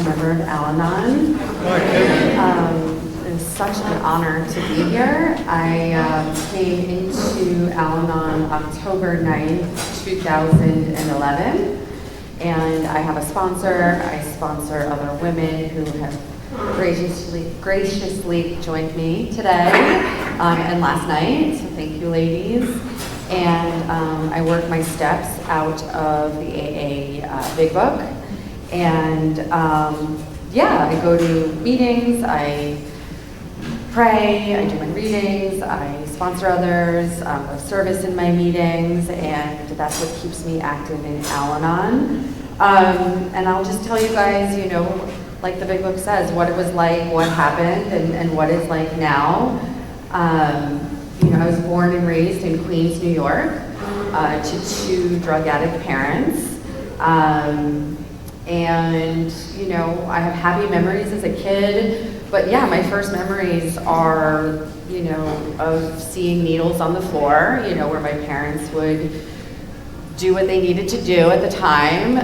member of Al-Anon. It's such an honor to be here. I came into Al-Anon October 9th, 2011, and I have a sponsor. I sponsor other women who have graciously joined me today and last night, so thank you, ladies. And I work my steps out of the AA Big Book. And yeah, I go to meetings, I pray, I do my readings, I sponsor others, I service in my meetings, and that's what keeps me active in Al-Anon. And I'll just tell you guys, you know, like the Big Book says, what it was like, what happened, and what it's like now. You know, I was born and raised in Queens, New York, to two drug addict parents. And, you know, I have happy memories as a kid, but yeah, my first memories are, you know, of seeing needles on the floor, you know, where my parents would do what they needed to do at the time,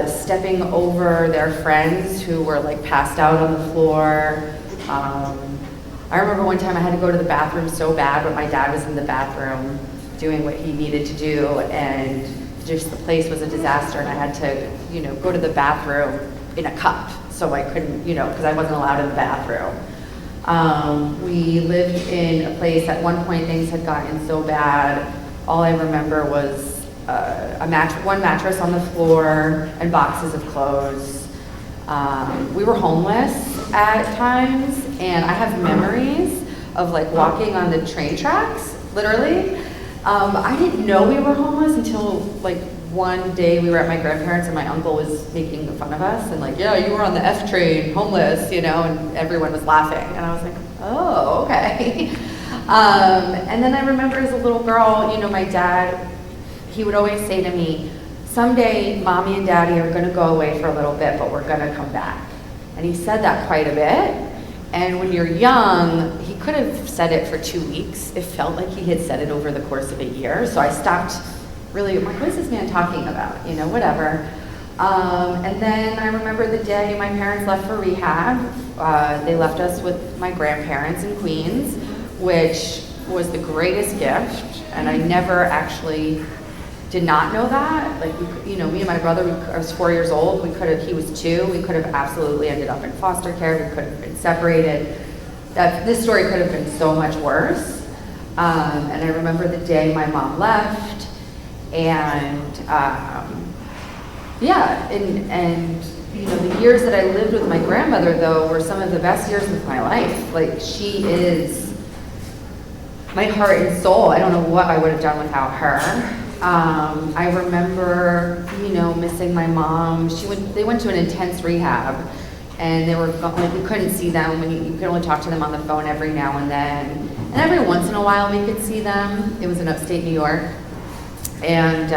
stepping over their friends who were like passed out on the floor. I remember one time I had to go to the bathroom so bad, but my dad was in the bathroom doing what he needed to do, and just the place was a disaster, and I had to, you know, go to the bathroom in a cup, so I couldn't, you know, because I wasn't allowed in the bathroom. We lived in a place, at one point things had gotten so bad, all I remember was one mattress on the floor and boxes of clothes. We were homeless at times, and I have memories of like walking on the train tracks, literally. I didn't know we were homeless until like one day we were at my grandparents and my uncle was making fun of us and like, yeah, you were on the F train, homeless, you know, and everyone was laughing. And I was like, oh, okay. And then I remember as a little girl, you know, my dad, he would always say to me, someday mommy and daddy are gonna go away for a little bit, but we're gonna come back. And he said that quite a bit. And when you're young, he could have said it for 2 weeks. It felt like he had said it over the course of a year. So I stopped really, I'm like, what is this man talking about? You know, whatever. And then I remember the day my parents left for rehab. They left us with my grandparents in Queens, which was the greatest gift. And I never actually did not know that. Like, you know, me and my brother, I was 4 years old. He was 2. We could have absolutely ended up in foster care. We could have been separated. This story could have been so much worse. And I remember the day my mom left, and yeah, and you know, the years that I lived with my grandmother though were some of the best years of my life. Like, she is my heart and soul. I don't know what I would have done without her. I remember, you know, missing my mom. They went to an intense rehab, and they were like, we couldn't see them. You could only talk to them on the phone every now and then. And every once in a while we could see them. It was in upstate New York. And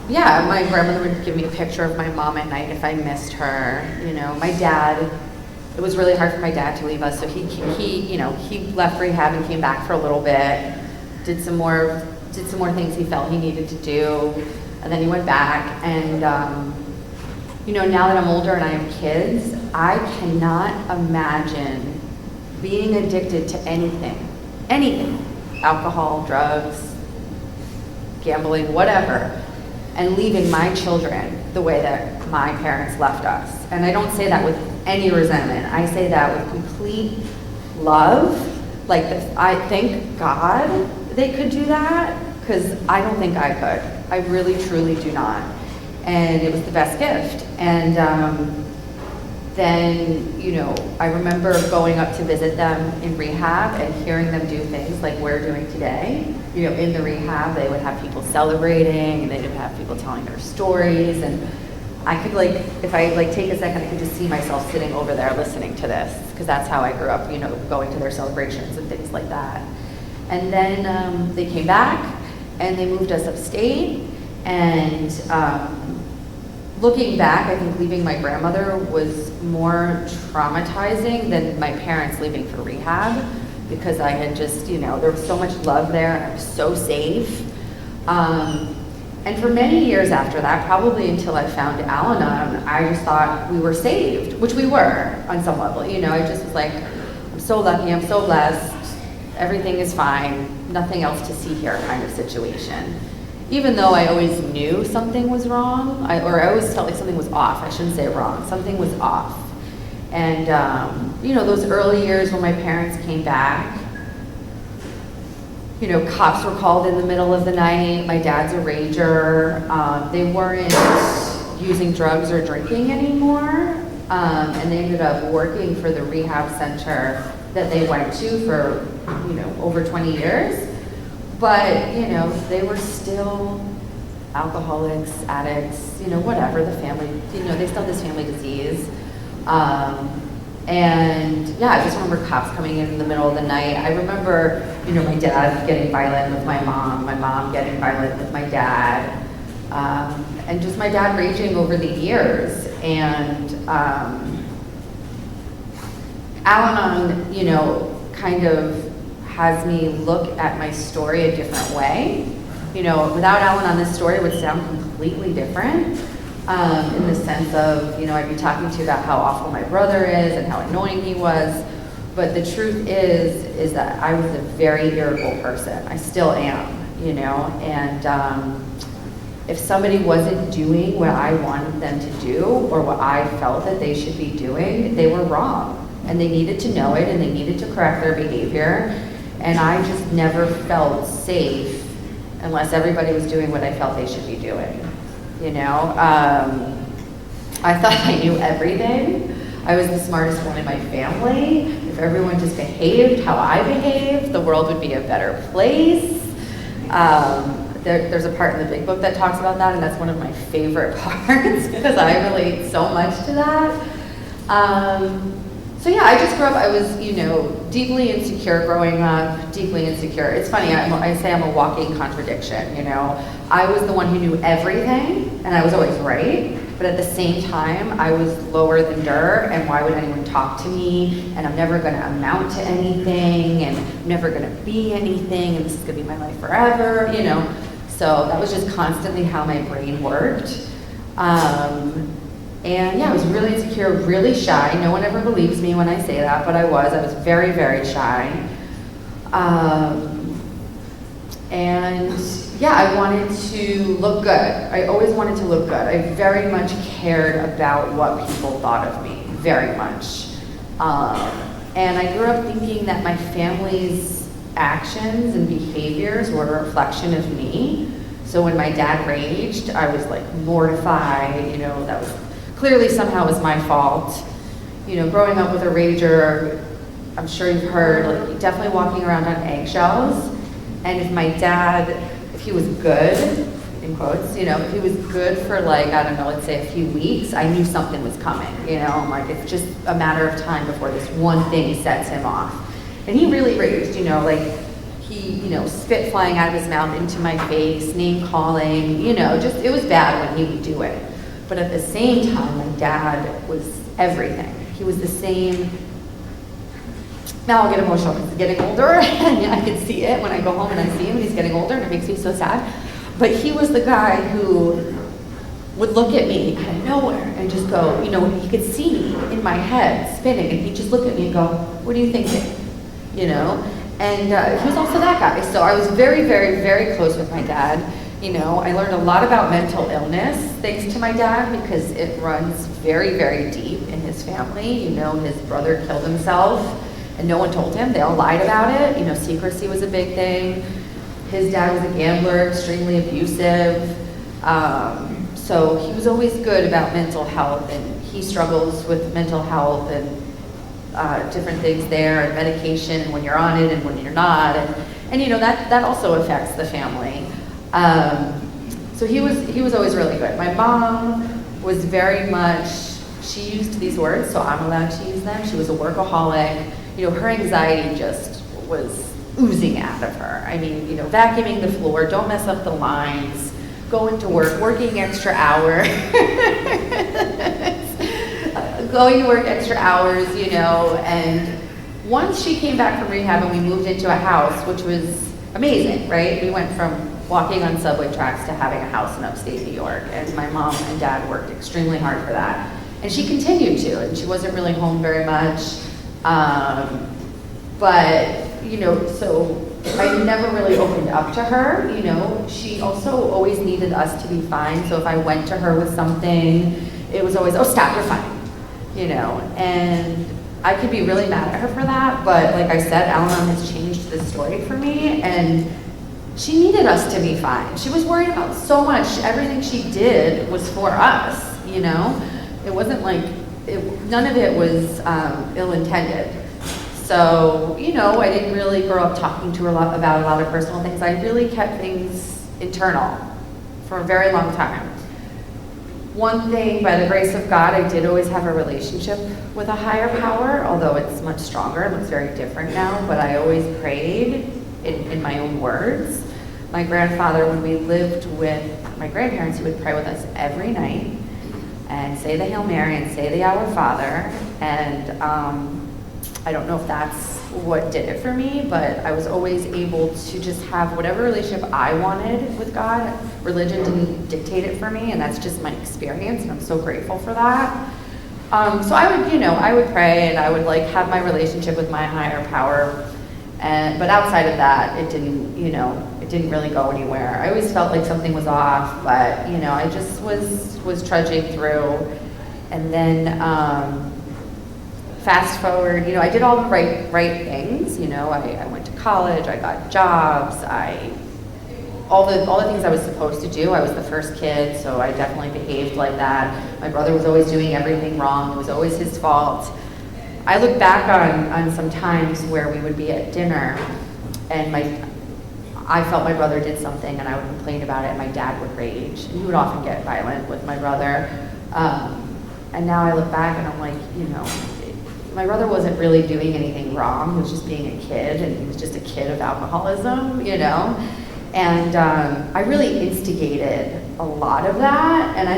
yeah, my grandmother would give me a picture of my mom at night if I missed her. You know, my dad, it was really hard for my dad to leave us, so he left rehab and came back for a little bit, did some more things he felt he needed to do, and then he went back. And you know, now that I'm older and I have kids, I cannot imagine being addicted to anything, alcohol, drugs, gambling, whatever, and leaving my children the way that my parents left us. And I don't say that with any resentment. I say that with complete love. Like, I thank God they could do that, because I don't think I could. I really, truly do not. And it was the best gift. And then, you know, I remember going up to visit them in rehab and hearing them do things like we're doing today. You know, in the rehab, they would have people celebrating, and they would have people telling their stories, and I could, like, if I like take a second, I could just see myself sitting over there listening to this, because that's how I grew up, you know, going to their celebrations and things like that. And then they came back, and they moved us upstate, and looking back, I think leaving my grandmother was more traumatizing than my parents leaving for rehab, because I had just, you know, there was so much love there, and I was so safe. And for many years after that, probably until I found Al-Anon, I just thought we were saved, which we were on some level. You know, I just was like, I'm so lucky, I'm so blessed, everything is fine, nothing else to see here kind of situation. Even though I always knew something was wrong, or I always felt like something was off. I shouldn't say wrong, something was off. And, you know, those early years when my parents came back, you know, cops were called in the middle of the night. My dad's a rager. They weren't using drugs or drinking anymore. And they ended up working for the rehab center that they went to for, you know, over 20 years. But, you know, they were still alcoholics, addicts, you know, whatever, the family, you know, they still had this family disease. And yeah, I just remember cops coming in the middle of the night. I remember, you know, my dad getting violent with my mom getting violent with my dad, and just my dad raging over the years. And Al-Anon, you know, kind of has me look at my story a different way. You know, without Al-Anon, this story would sound completely different. In the sense of, you know, I'd be talking to you about how awful my brother is and how annoying he was, but the truth is that I was a very irritable person. I still am, you know, and if somebody wasn't doing what I wanted them to do or what I felt that they should be doing, they were wrong, and they needed to know it, and they needed to correct their behavior, and I just never felt safe unless everybody was doing what I felt they should be doing. You know, I thought I knew everything. I was the smartest one in my family. If everyone just behaved how I behaved, the world would be a better place. There's a part in the big book that talks about that, and that's one of my favorite parts because I relate so much to that. So yeah, I just grew up, I was, you know, deeply insecure growing up, deeply insecure. It's funny, I say I'm a walking contradiction, you know. I was the one who knew everything, and I was always right, but at the same time, I was lower than dirt, and why would anyone talk to me, and I'm never gonna amount to anything, and I'm never gonna be anything, and this is gonna be my life forever, you know. So that was just constantly how my brain worked. And yeah, I was really insecure, really shy. No one ever believes me when I say that, but I was very, very shy. And yeah, I wanted to look good. I always wanted to look good. I very much cared about what people thought of me, very much. And I grew up thinking that my family's actions and behaviors were a reflection of me. So when my dad raged, I was like mortified, you know, that was clearly somehow was my fault. You know, growing up with a rager, I'm sure you've heard, like, definitely walking around on eggshells. And if my dad, if he was good, in quotes, you know, if he was good for like, I don't know, let's say a few weeks, I knew something was coming, you know, I'm like, it's just a matter of time before this one thing sets him off. And he really raged, you know, like, he, you know, spit flying out of his mouth into my face, name calling, you know, just, it was bad when he would do it. But at the same time, my dad was everything. He was the same. Now I'll get emotional because he's getting older, and I can see it when I go home and I see him, and he's getting older, and it makes me so sad. But he was the guy who would look at me out of nowhere and just go, you know, he could see me in my head spinning, and he'd just look at me and go, what are you thinking? You know? And he was also that guy. So I was very, very, very close with my dad. You know, I learned a lot about mental illness thanks to my dad because it runs very, very deep in his family. You know, his brother killed himself and no one told him. They all lied about it. You know, secrecy was a big thing. His dad was a gambler, extremely abusive. So he was always good about mental health, and he struggles with mental health and different things there, and medication, and when you're on it and when you're not. And you know, that also affects the family. So he was always really good. My mom was very much, she used these words, so I'm allowed to use them. She was a workaholic. You know, her anxiety just was oozing out of her. I mean, you know, vacuuming the floor, don't mess up the lines, going to work, working extra hours, going to work extra hours, you know, and once she came back from rehab and we moved into a house, which was amazing, right? We went from walking on subway tracks to having a house in upstate New York. And my mom and dad worked extremely hard for that. And she continued to, and she wasn't really home very much. But, you know, so I never really opened up to her, you know. She also always needed us to be fine. So if I went to her with something, it was always, oh, stop, you're fine, you know. And I could be really mad at her for that, but like I said, Al-Anon has changed the story for me, and she needed us to be fine. She was worried about so much. Everything she did was for us, you know. It wasn't like, none of it was ill-intended. So, you know, I didn't really grow up talking to her about a lot of personal things. I really kept things internal for a very long time. One thing, by the grace of God, I did always have a relationship with a higher power, although it's much stronger, it looks very different now, but I always prayed in my own words. My grandfather, when we lived with my grandparents, he would pray with us every night and say the Hail Mary and say the Our Father, and I don't know if that's what did it for me, but I was always able to just have whatever relationship I wanted with God. Religion didn't dictate it for me, and that's just my experience, and I'm so grateful for that. So I would, you know, I would pray, and I would like have my relationship with my higher power, but outside of that, it didn't, you know, it didn't really go anywhere. I always felt like something was off, but you know, I just was trudging through, and then. Fast forward, you know, I did all the right things. You know, I went to college, I got jobs, all the things I was supposed to do. I was the first kid, so I definitely behaved like that. My brother was always doing everything wrong. It was always his fault. I look back on some times where we would be at dinner, and I felt my brother did something, and I would complain about it, and my dad would rage, and he would often get violent with my brother. And now I look back, and I'm like, you know, my brother wasn't really doing anything wrong. He was just being a kid, and he was just a kid of alcoholism, you know? And I really instigated a lot of that, and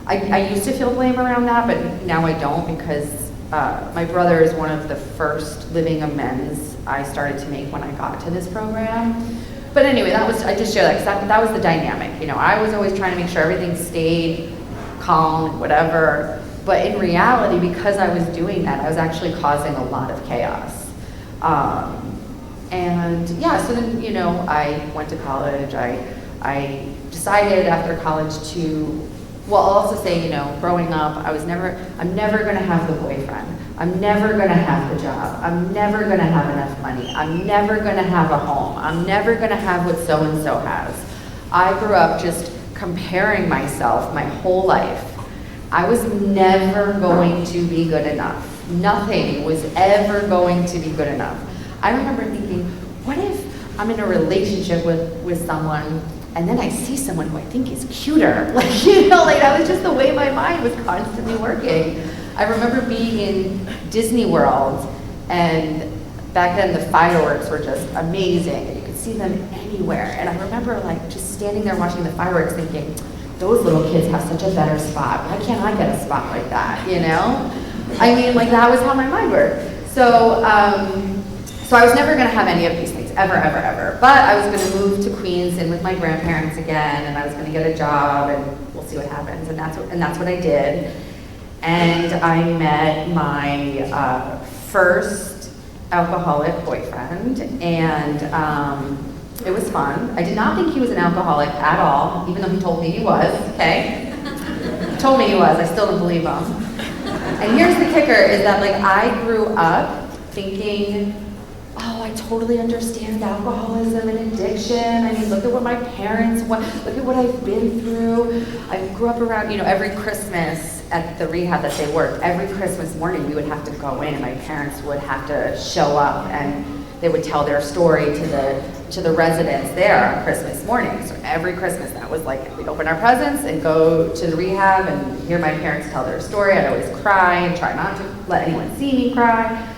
I used to feel blame around that, but now I don't, because my brother is one of the first living amends I started to make when I got to this program. But anyway, I just share that, because that was the dynamic, you know? I was always trying to make sure everything stayed calm, whatever. But in reality, because I was doing that, I was actually causing a lot of chaos. And yeah, so then, you know, I went to college. I decided after college to, well, I'll also say, you know, growing up, I'm never gonna have the boyfriend. I'm never gonna have the job. I'm never gonna have enough money. I'm never gonna have a home. I'm never gonna have what so-and-so has. I grew up just comparing myself my whole life. I was never going to be good enough. Nothing was ever going to be good enough. I remember thinking, what if I'm in a relationship with someone, and then I see someone who I think is cuter? Like, you know, like that was just the way my mind was constantly working. I remember being in Disney World, and back then the fireworks were just amazing, and you could see them anywhere. And I remember like just standing there watching the fireworks thinking, those little kids have such a better spot. Why can't I get a spot like that, you know? I mean, like that was how my mind worked. So, so I was never gonna have any of these things, ever, ever, ever. But I was gonna move to Queens and with my grandparents again, and I was gonna get a job, and we'll see what happens. And that's what I did. And I met my first alcoholic boyfriend, and it was fun. I did not think he was an alcoholic at all, even though he told me he was, okay? He told me he was, I still don't believe him. And here's the kicker, is that like I grew up thinking, oh, I totally understand alcoholism and addiction. I mean, look at what my parents want, look at what I've been through. I grew up around, you know, every Christmas at the rehab that they worked, every Christmas morning we would have to go in, and my parents would have to show up, and they would tell their story to the residents there on Christmas morning. So every Christmas, that was like, we'd open our presents and go to the rehab and hear my parents tell their story. I'd always cry and try not to let anyone see me cry.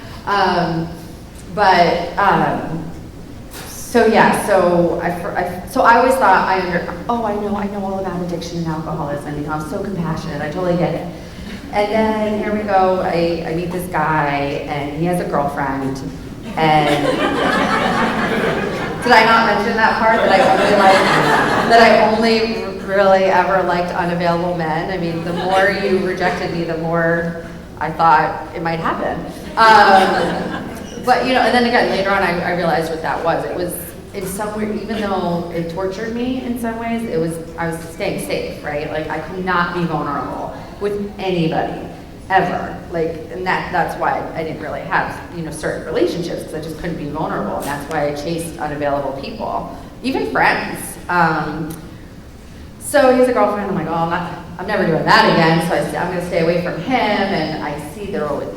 So yeah, so I always thought I know all about addiction and alcoholism. You know, I'm so compassionate. I totally get it. And then here we go. I meet this guy, and he has a girlfriend, and Did I not mention that part, that I only really ever liked unavailable men? I mean, the more you rejected me, the more I thought it might happen. But, and then again, later on, I realized what that was. It was, in some way, even though it tortured me in some ways, I was staying safe, right? Like, I could not be vulnerable with anybody, ever. And that's why I didn't really have, certain relationships, because I just couldn't be vulnerable, and that's why I chased unavailable people, even friends. So he has a girlfriend. I'm like, oh, I'm never doing that again. So I'm going to stay away from him. And I see they're always,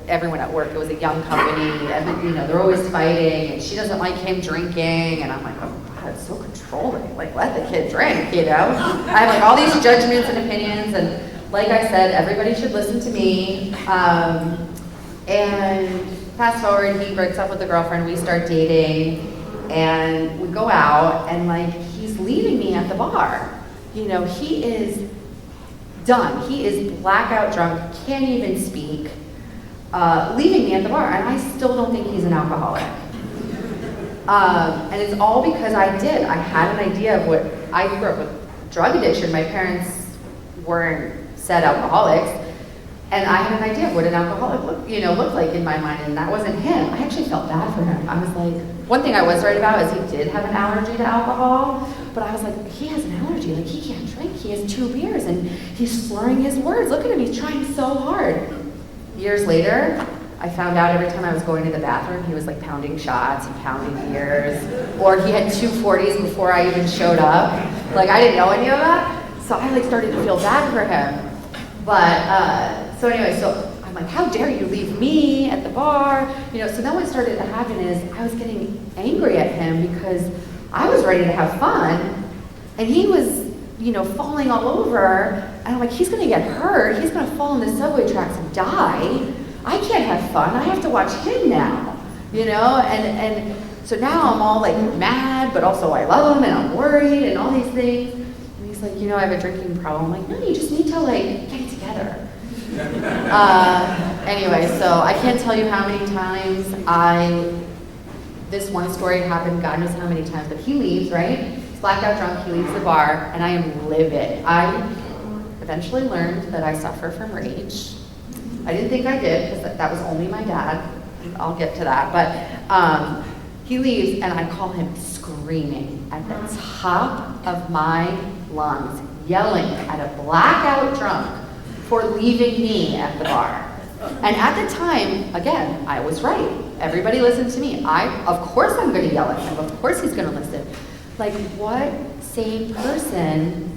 everyone at work. It was a young company, and they're always fighting. And she doesn't like him drinking. And I'm like, oh God, it's so controlling. Like, let the kid drink, I have like all these judgments and opinions. And like I said, everybody should listen to me. And fast forward, he breaks up with the girlfriend. We start dating, and we go out, and he's leaving me at the bar. He is done. He is blackout drunk, can't even speak, leaving me at the bar, and I still don't think he's an alcoholic. And it's all because I had an idea of what, I grew up with drug addiction. My parents weren't said alcoholics, and I had an idea of what an alcoholic looked like in my mind, and that wasn't him. I actually felt bad for him. I was like, one thing I was right about is he did have an allergy to alcohol, but I was like, he has an allergy, he can't drink, he has 2 beers, and he's slurring his words. Look at him, he's trying so hard. Years later, I found out every time I was going to the bathroom, he was pounding shots and pounding beers, or he had 2 40s before I even showed up. I didn't know any of that, so I started to feel bad for him. But, so anyway, I'm like, how dare you leave me at the bar? So then what started to happen is I was getting angry at him because I was ready to have fun, and he was, falling all over, and I'm like, he's gonna get hurt, he's gonna fall in the subway tracks and die. I can't have fun, I have to watch him now, and so now I'm all mad, but also I love him, and I'm worried, and all these things. And he's like, I have a drinking problem. I'm like, no, you just need to get it together. Anyway, so I can't tell you how many times this one story happened, God knows how many times, but he leaves, right? He's blackout drunk, he leaves the bar, and I am livid. I eventually learned that I suffer from rage. I didn't think I did, because that was only my dad. I'll get to that, but he leaves, and I call him screaming at the top of my lungs, yelling at a blackout drunk for leaving me at the bar. And at the time, again, I was right. Everybody listened to me. Of course I'm gonna yell at him. Of course he's gonna listen. What sane person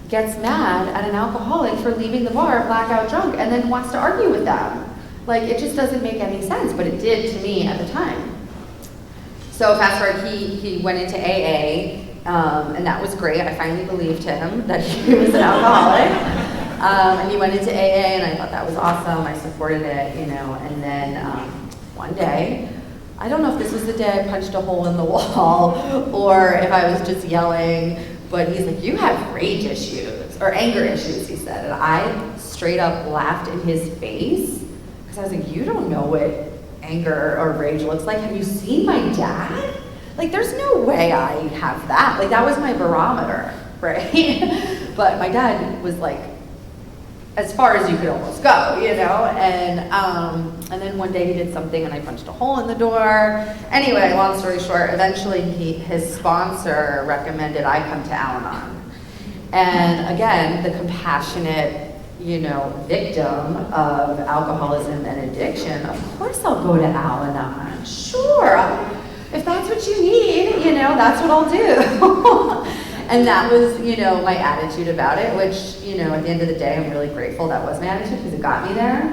gets mad at an alcoholic for leaving the bar blackout drunk and then wants to argue with them? It just doesn't make any sense, but it did to me at the time. So fast forward, he went into AA, and that was great. I finally believed him that he was an alcoholic. And he went into AA, and I thought that was awesome. I supported it, and then one day, I don't know if this was the day I punched a hole in the wall or if I was just yelling, but he's like, you have rage issues, or anger issues, he said. And I straight up laughed in his face, because I was like, you don't know what anger or rage looks like. Have you seen my dad? There's no way I have that. That was my barometer, right? But my dad was as far as you could almost go, and then one day he did something and I punched a hole in the door. Anyway, long story short, eventually his sponsor recommended I come to Al-Anon. And again, the compassionate, victim of alcoholism and addiction, of course I'll go to Al-Anon. Sure, if that's what you need, that's what I'll do. And that was, my attitude about it, which, at the end of the day, I'm really grateful that was my attitude, because it got me there.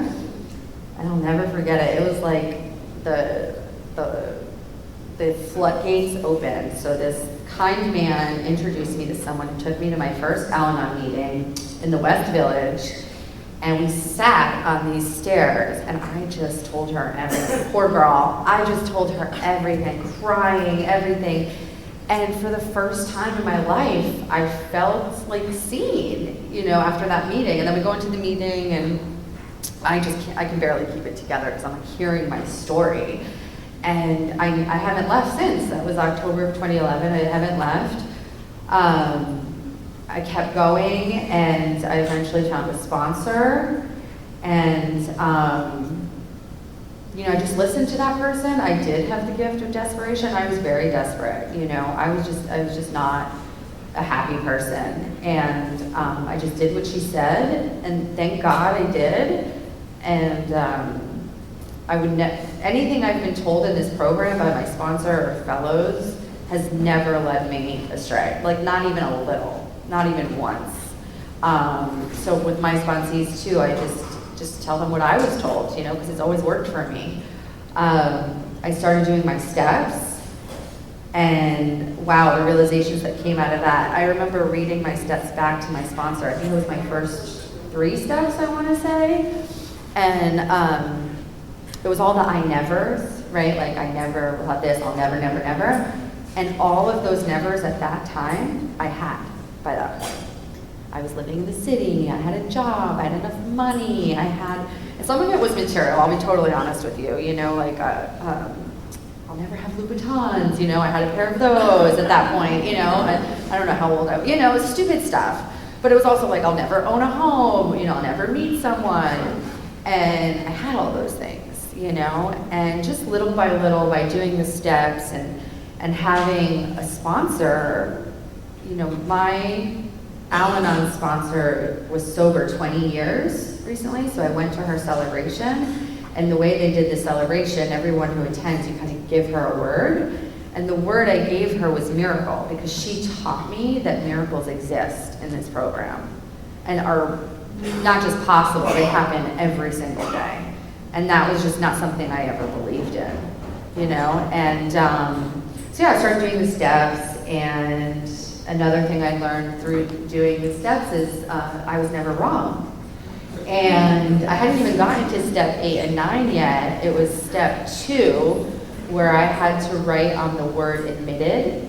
And I'll never forget it. It was the floodgates opened. So this kind man introduced me to someone who took me to my first Al-Anon meeting in the West Village. And we sat on these stairs, and I just told her everything. Poor girl. I just told her everything, crying, everything. And for the first time in my life, I felt seen, after that meeting. And then we go into the meeting, and I can barely keep it together because I'm hearing my story. And I haven't left since. That was October of 2011. I haven't left. I kept going, and I eventually found a sponsor. And you know, I just listened to that person. I did have the gift of desperation. I was very desperate. You know, I was just not a happy person, and I just did what she said, and thank God I did. And I would anything I've been told in this program by my sponsor or fellows has never led me astray. Like, not even a little, not even once. So with my sponsees too, I just tell them what I was told, you know, because it's always worked for me. I started doing my steps. And wow, the realizations that came out of that. I remember reading my steps back to my sponsor. I think it was my first 3 steps, I want to say. And it was all the I nevers, right? Like, I never will have this, I'll never, never, never. And all of those nevers at that time, I had by that point. I was living in the city, I had a job, I had enough money, and some of it was material, I'll be totally honest with you. You know, like, I'll never have Louboutins, you know, I had a pair of those at that point, you know, I don't know how old I was, you know, it's stupid stuff. But it was also like, I'll never own a home, you know, I'll never meet someone. And I had all those things, you know, and just little by little, by doing the steps and having a sponsor, you know, my Al-Anon sponsor was sober 20 years recently, so I went to her celebration. And the way they did the celebration, everyone who attends, you kind of give her a word. And the word I gave her was miracle, because she taught me that miracles exist in this program and are not just possible, they happen every single day. And that was just not something I ever believed in, you know? And so yeah, I started doing the steps, and another thing I learned through doing the steps is I was never wrong. And I hadn't even gotten to step 8 and 9 yet. It was step 2, where I had to write on the word admitted.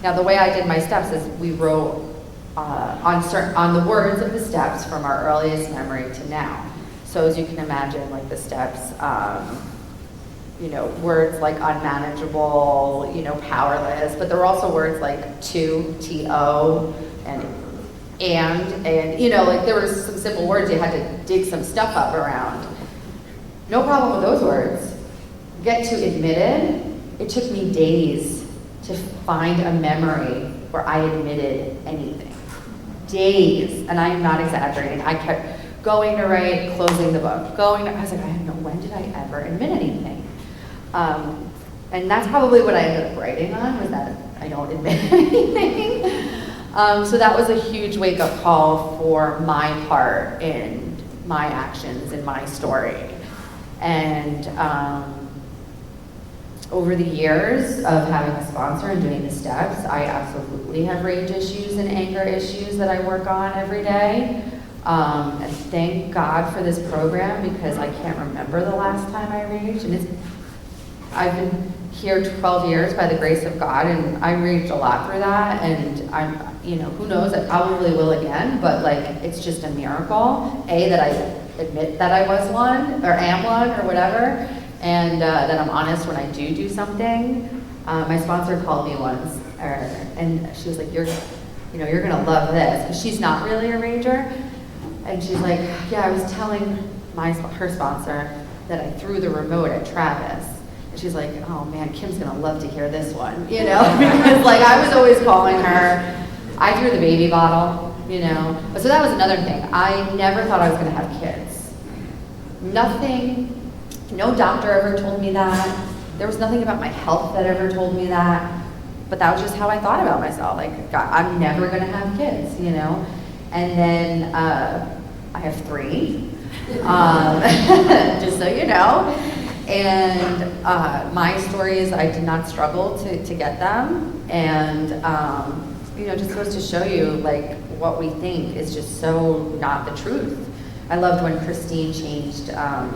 Now, the way I did my steps is we wrote on the words of the steps from our earliest memory to now. So as you can imagine, like the steps, you know, words like unmanageable, you know, powerless, but there were also words like to, T-O, and, you know, like there were some simple words you had to dig some stuff up around. No problem with those words. Get to admitted, it took me days to find a memory where I admitted anything. Days, and I am not exaggerating. I kept going to write, closing the book, I was like, I don't know, when did I ever admit anything? And that's probably what I ended up writing on, was that I don't admit anything. So that was a huge wake-up call for my part in my actions, in my story. And over the years of having a sponsor and doing the steps, I absolutely have rage issues and anger issues that I work on every day. And thank God for this program, because I can't remember the last time I raged. And I've been here 12 years by the grace of God, and I raged a lot through that, and you know, who knows, I probably will again, but like, it's just a miracle, that I admit that I was one, or am one, or whatever, and that I'm honest when I do something. My sponsor called me once, and she was like, you're gonna love this, because she's not really a rager, and she's like, yeah, I was telling her sponsor that I threw the remote at Travis. And she's like, oh man, Kim's gonna love to hear this one, you know? Because like, I was always calling her, I threw the baby bottle, you know? So that was another thing. I never thought I was gonna have kids. Nothing, no doctor ever told me that. There was nothing about my health that ever told me that. But that was just how I thought about myself. Like, God, I'm never gonna have kids, you know? And then I have 3, just so you know. And my story is I did not struggle to get them, and you know, just goes to show you like what we think is just so not the truth. I loved when Christine changed, I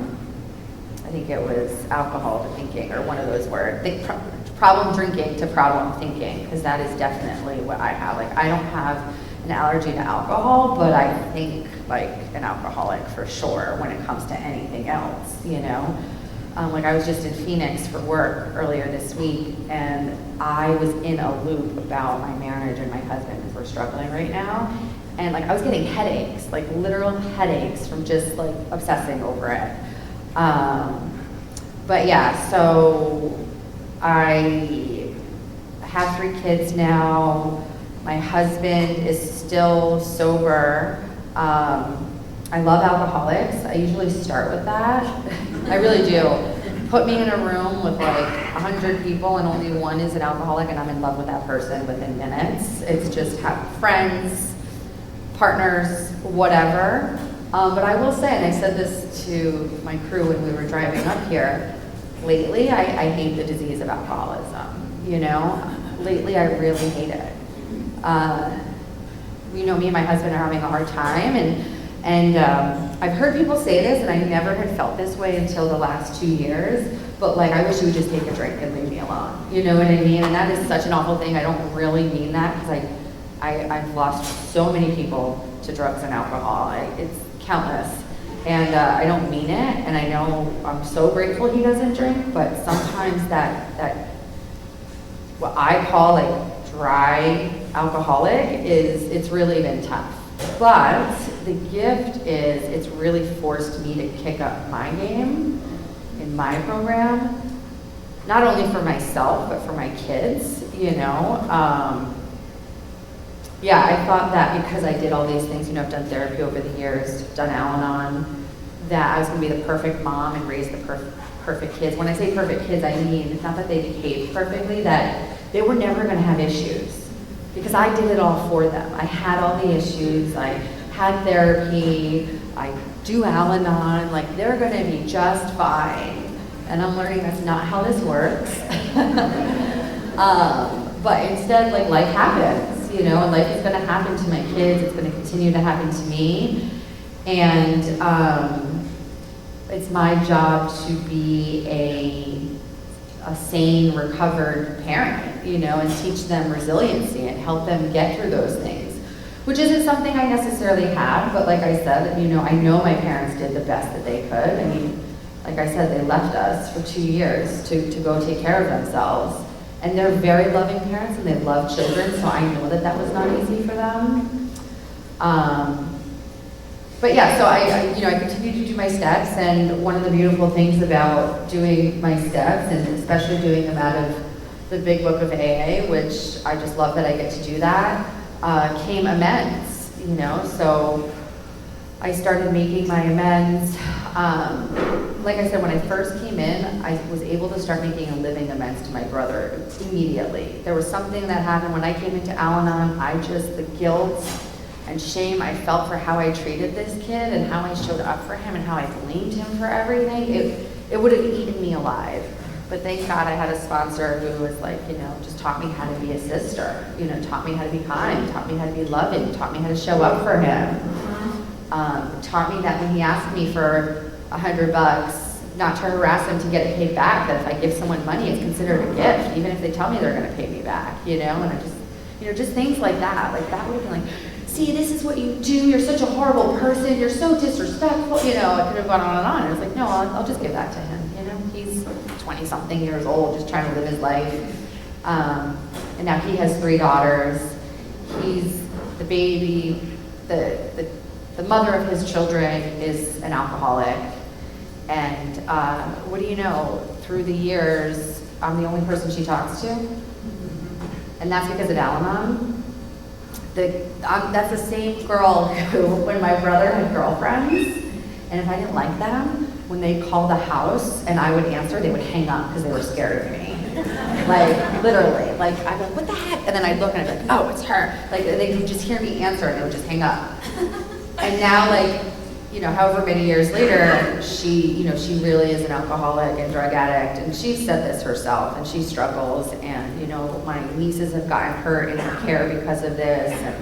think it was alcohol to thinking, or one of those words, problem drinking to problem thinking, because that is definitely what I have. Like, I don't have an allergy to alcohol, but I think like an alcoholic for sure when it comes to anything else, you know. Like I was just in Phoenix for work earlier this week, and I was in a loop about my marriage and my husband because we're struggling right now. And like I was getting headaches, like literal headaches from just like obsessing over it. But yeah, so I have 3 kids now. My husband is still sober. I love alcoholics. I usually start with that. I really do. Put me in a room with like 100 people and only one is an alcoholic and I'm in love with that person within minutes. It's just have friends, partners, whatever. But I will say, and I said this to my crew when we were driving up here, lately I hate the disease of alcoholism, you know? Lately I really hate it. You know, me and my husband are having a hard time, and I've heard people say this, and I never had felt this way until the last 2 years, but like, I wish you would just take a drink and leave me alone. You know what I mean? And that is such an awful thing. I don't really mean that, because I've lost so many people to drugs and alcohol. It's countless. And I don't mean it, and I know I'm so grateful he doesn't drink, but sometimes that what I call like dry alcoholic it's really been tough. But the gift is it's really forced me to kick up my game in my program, not only for myself, but for my kids, you know. Yeah, I thought that because I did all these things, you know, I've done therapy over the years, done Al-Anon, that I was gonna be the perfect mom and raise the perfect kids. When I say perfect kids, I mean, it's not that they behaved perfectly, that they were never gonna have issues. Because I did it all for them. I had all the issues, I had therapy, I do Al-Anon, like they're gonna be just fine. And I'm learning that's not how this works. But instead, like life happens, you know, and life is gonna happen to my kids, it's gonna continue to happen to me. And it's my job to be a sane, recovered parent, you know, and teach them resiliency and help them get through those things, which isn't something I necessarily have, but like I said, you know, I know my parents did the best that they could. I mean, like I said, they left us for 2 years to go take care of themselves. And they're very loving parents and they love children, so I know that that was not easy for them. But yeah, so I continue to do my steps, and one of the beautiful things about doing my steps, and especially doing them out of the big book of AA, which I just love that I get to do that, came amends, you know, so I started making my amends. Like I said, when I first came in, I was able to start making a living amends to my brother immediately. There was something that happened when I came into Al-Anon, the guilt and shame I felt for how I treated this kid and how I showed up for him and how I blamed him for everything, it would have eaten me alive. But thank God I had a sponsor who was like, you know, just taught me how to be a sister, you know, taught me how to be kind, taught me how to be loving, taught me how to show up for him. Taught me that when he asked me for $100, not to harass him to get it paid back, that if I give someone money, it's considered a gift, even if they tell me they're gonna pay me back, you know, and I just, you know, just things like that would have been like, see, this is what you do, you're such a horrible person, you're so disrespectful, you know, I could have gone on and on. And I was like, no, I'll just give that to him, you know, he's 20-something years old, just trying to live his life. And now he has 3 daughters, he's the baby, the mother of his children is an alcoholic. And what do you know, through the years, I'm the only person she talks to. And that's because of Al-Anon. That's the same girl who, when my brother had girlfriends, and if I didn't like them, when they called the house and I would answer, they would hang up because they were scared of me. Like, literally. Like, I'd be like, what the heck? And then I'd look and I'd be like, oh, it's her. Like, they would just hear me answer and they would just hang up. And now, like, you know, however many years later, she really is an alcoholic and drug addict, and she said this herself, and she struggles, and, you know, my nieces have gotten hurt in her care because of this, and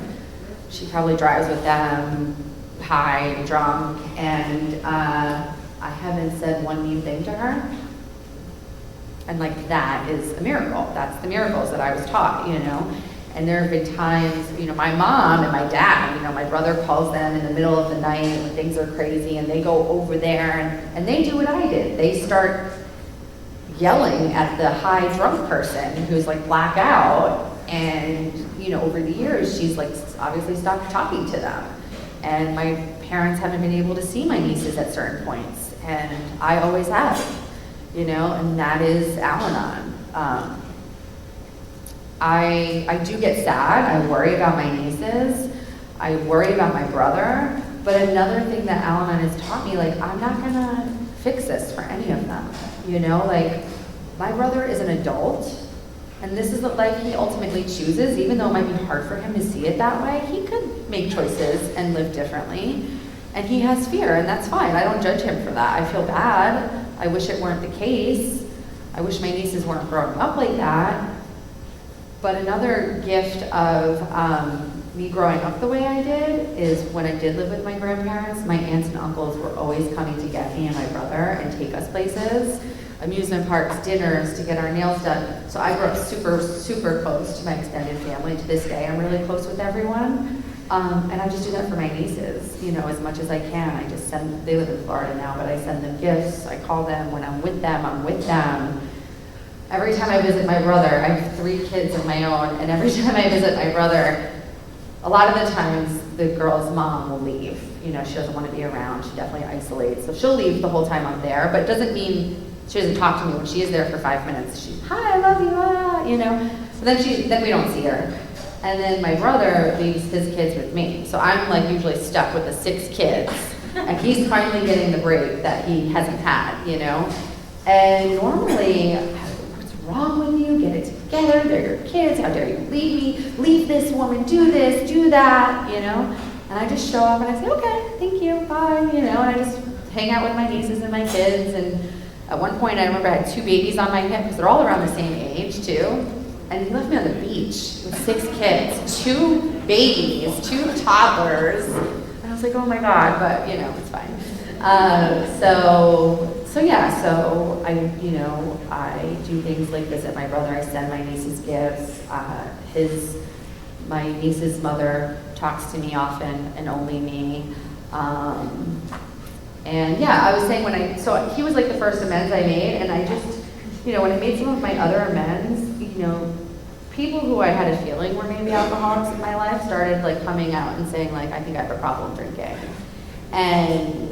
she probably drives with them, high and drunk, and I haven't said one mean thing to her, and, like, that is a miracle. That's the miracles that I was taught, you know. And there have been times, you know, my mom and my dad, you know, my brother calls them in the middle of the night when things are crazy and they go over there and they do what I did. They start yelling at the high drunk person who's like blackout. And, you know, over the years, she's like obviously stopped talking to them. And my parents haven't been able to see my nieces at certain points. And I always have, you know, and that is Al-Anon. I do get sad. I worry about my nieces. I worry about my brother. But another thing that Al-Anon has taught me, like, I'm not gonna fix this for any of them. You know, like, my brother is an adult, and this is the life he ultimately chooses, even though it might be hard for him to see it that way. He could make choices and live differently, and he has fear, and that's fine. I don't judge him for that. I feel bad. I wish it weren't the case. I wish my nieces weren't growing up like that. But another gift of me growing up the way I did is when I did live with my grandparents, my aunts and uncles were always coming to get me and my brother and take us places, amusement parks, dinners, to get our nails done. So I grew up super, super close to my extended family. To this day, I'm really close with everyone. And I just do that for my nieces, you know, as much as I can. I just send, they live in Florida now, but I send them gifts. I call them. When I'm with them, I'm with them. Every time I visit my brother, I have 3 kids of my own, and every time I visit my brother, a lot of the times the girl's mom will leave. You know, she doesn't want to be around. She definitely isolates. So she'll leave the whole time I'm there, but it doesn't mean she doesn't talk to me. When she is there for 5 minutes, she's, hi, I love you, ah, you know. So then we don't see her. And then my brother leaves his kids with me. So I'm like usually stuck with the 6 kids. And he's finally getting the break that he hasn't had, you know. And normally, what's wrong with you? Get it together. They're your kids. How dare you leave me? Leave this woman. Do this. Do that. You know. And I just show up and I say, okay, thank you, bye. You know. And I just hang out with my nieces and my kids. And at one point, I remember I had 2 babies on my hip because they're all around the same age too. And he left me on the beach with 6 kids, 2 babies, 2 toddlers. And I was like, oh my God, but you know, it's fine. So I do things like visit my brother. I send my nieces gifts. My niece's mother talks to me often, and only me. And yeah, I was saying so he was like the first amends I made, and I just, you know, when I made some of my other amends, you know, people who I had a feeling were maybe alcoholics in my life started like coming out and saying like, I think I have a problem drinking. And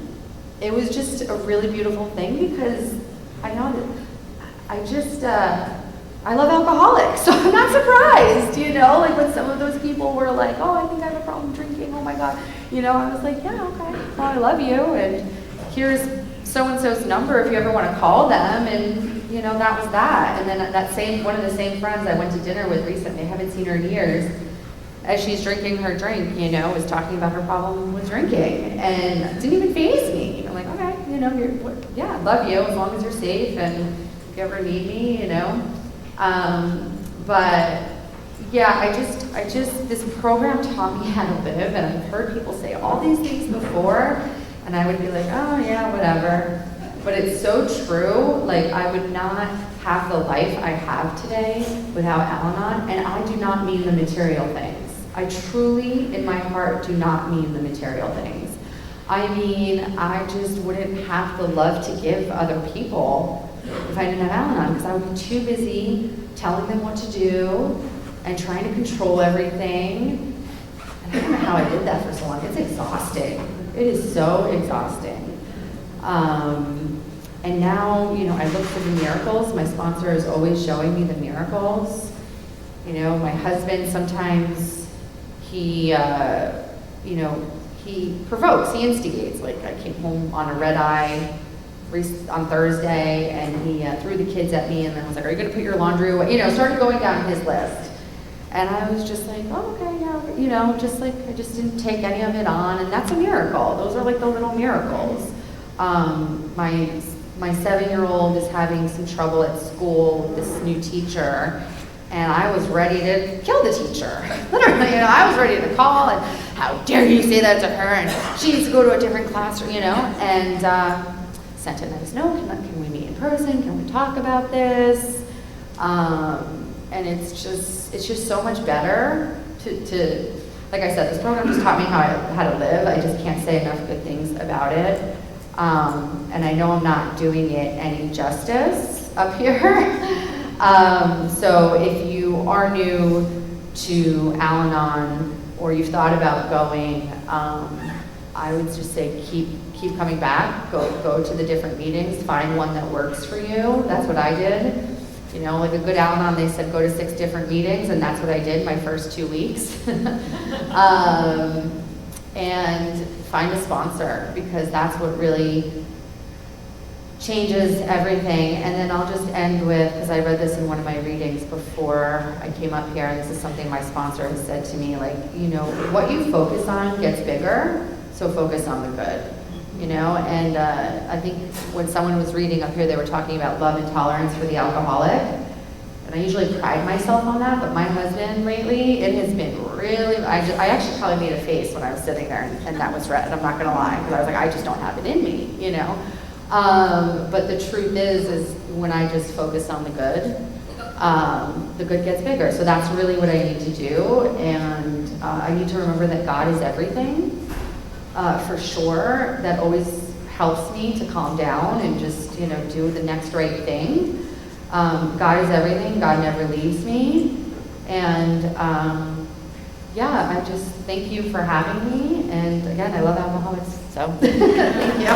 it was just a really beautiful thing because I know that I love alcoholics, so I'm not surprised, you know, like when some of those people were like, oh, I think I have a problem drinking, oh my God, you know, I was like, yeah, okay, well, I love you, and here's so-and-so's number if you ever want to call them, and you know, that was that. And then one of the same friends I went to dinner with recently, I haven't seen her in years, as she's drinking her drink, you know, was talking about her problem with drinking, and it didn't even faze me. I'm like, okay, you know, I love you as long as you're safe, and if you ever need me, you know. But yeah, I just, this program taught me how to live, and I've heard people say all these things before, and I would be like, oh yeah, whatever. But it's so true. Like, I would not have the life I have today without Al-Anon, and I do not mean the material things. I truly, in my heart, do not mean the material things. I mean, I just wouldn't have the love to give other people if I didn't have Al-Anon, because I would be too busy telling them what to do and trying to control everything. And I don't know how I did that for so long. It's exhausting. It is so exhausting. And now, you know, I look for the miracles. My sponsor is always showing me the miracles. You know, my husband sometimes, he provokes, he instigates. Like, I came home on a red eye on Thursday, and he threw the kids at me, and then was like, are you gonna put your laundry away? You know, started going down his list. And I was just like, oh, okay, yeah, you know, just like, I just didn't take any of it on, and that's a miracle. Those are like the little miracles. My 7-year-old is having some trouble at school with this new teacher, and I was ready to kill the teacher. Literally, you know, I was ready to call, and how dare you say that to her, and she needs to go to a different classroom, you know, and sent a nice note, can we meet in person, can we talk about this? And it's just so much better to like I said, this program just taught me how to live. I just can't say enough good things about it. And I know I'm not doing it any justice up here. So if you are new to Al-Anon or you've thought about going, I would just say keep coming back, go to the different meetings, find one that works for you. That's what I did. You know, like a good Al-Anon, they said go to 6 different meetings, and that's what I did my first 2 weeks. And find a sponsor, because that's what really changes everything. And then I'll just end with, because I read this in one of my readings before I came up here, and this is something my sponsor has said to me, like, you know, what you focus on gets bigger, so focus on the good. You know, and I think when someone was reading up here, they were talking about love and tolerance for the alcoholic. And I usually pride myself on that, but my husband lately, it has been really, I actually probably made a face when I was sitting there, and that was red, I'm not gonna lie, because I was like, I just don't have it in me, you know. But the truth is when I just focus on the good gets bigger. So that's really what I need to do, and I need to remember that God is everything. For sure, that always helps me to calm down and just, you know, do the next right thing. God is everything. God never leaves me. And yeah, I just thank you for having me. And again, I love alcoholics, so thank you.